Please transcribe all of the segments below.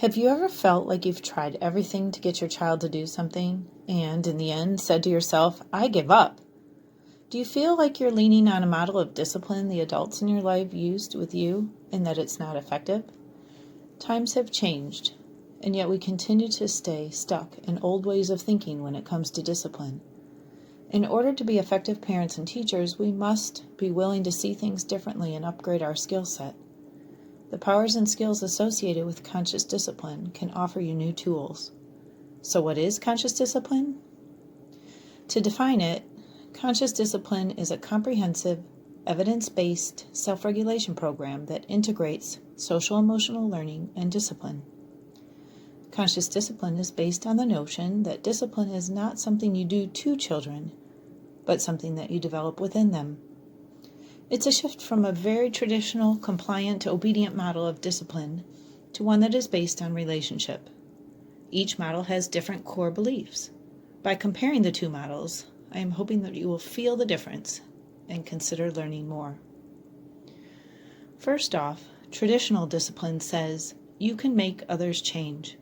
Have you ever felt like you've tried everything to get your child to do something and, in the end, said to yourself, I give up? Do you feel like you're leaning on a model of discipline the adults in your life used with you and that it's not effective? Times have changed, and yet we continue to stay stuck in old ways of thinking when it comes to discipline. In order to be effective parents and teachers, we must be willing to see things differently and upgrade our skill set. The powers and skills associated with conscious discipline can offer you new tools. So what is conscious discipline? To define it, conscious discipline is a comprehensive, evidence-based self-regulation program that integrates social-emotional learning and discipline. Conscious discipline is based on the notion that discipline is not something you do to children, but something that you develop within them. It's a shift from a very traditional, compliant, obedient model of discipline to one that is based on relationship. Each model has different core beliefs. By comparing the two models, I am hoping that you will feel the difference and consider learning more. First off, traditional discipline says you can make others change.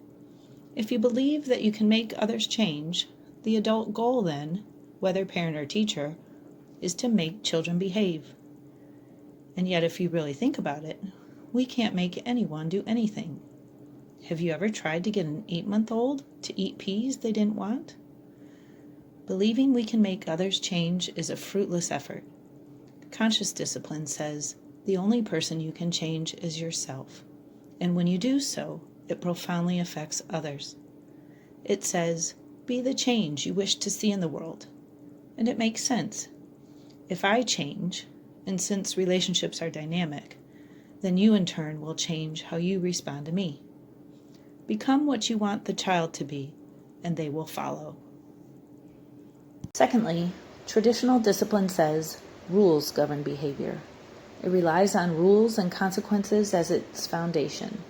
If you believe that you can make others change, the adult goal then, whether parent or teacher, is to make children behave. And yet, if you really think about it, we can't make anyone do anything. Have you ever tried to get an 8-month-old to eat peas they didn't want? Believing we can make others change is a fruitless effort. Conscious discipline says the only person you can change is yourself. And when you do so, it profoundly affects others. It says, be the change you wish to see in the world. And it makes sense. If I change, and since relationships are dynamic, then you in turn will change how you respond to me. Become what you want the child to be, and they will follow. Secondly, traditional discipline says rules govern behavior. It relies on rules and consequences as its foundation.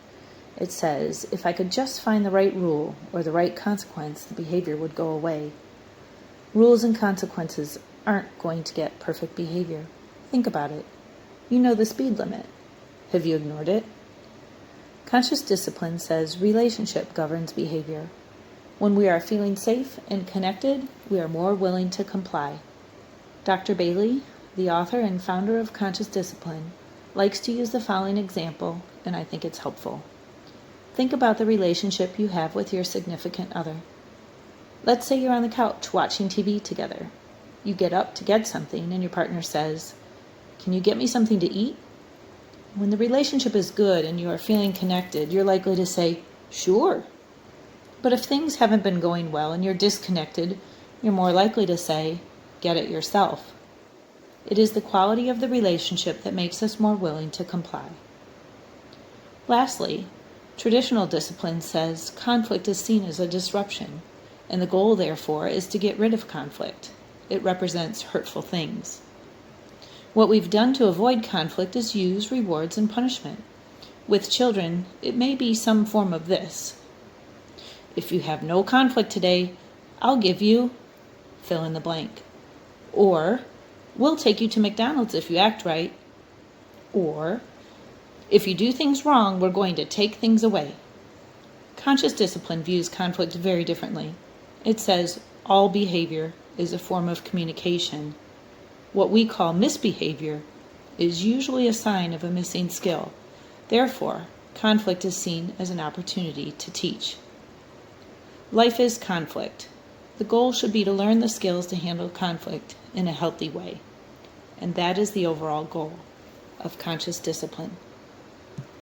It says, if I could just find the right rule or the right consequence, the behavior would go away. Rules and consequences aren't going to get perfect behavior. Think about it. You know the speed limit. Have you ignored it? Conscious discipline says relationship governs behavior. When we are feeling safe and connected, we are more willing to comply. Dr. Bailey, the author and founder of Conscious Discipline, likes to use the following example, and I think it's helpful. Think about the relationship you have with your significant other. Let's say you're on the couch watching TV together. You get up to get something, and your partner says, can you get me something to eat? When the relationship is good and you are feeling connected, you're likely to say, sure. But if things haven't been going well and you're disconnected, you're more likely to say, get it yourself. It is the quality of the relationship that makes us more willing to comply. Lastly, traditional discipline says conflict is seen as a disruption, and the goal, therefore, is to get rid of conflict. It represents hurtful things. What we've done to avoid conflict is use rewards and punishment. With children, it may be some form of this. If you have no conflict today, I'll give you fill in the blank. Or, we'll take you to McDonald's if you act right. Or, if you do things wrong, we're going to take things away. Conscious discipline views conflict very differently. It says all behavior is a form of communication. What we call misbehavior is usually a sign of a missing skill. Therefore, conflict is seen as an opportunity to teach. Life is conflict. The goal should be to learn the skills to handle conflict in a healthy way. And that is the overall goal of conscious discipline.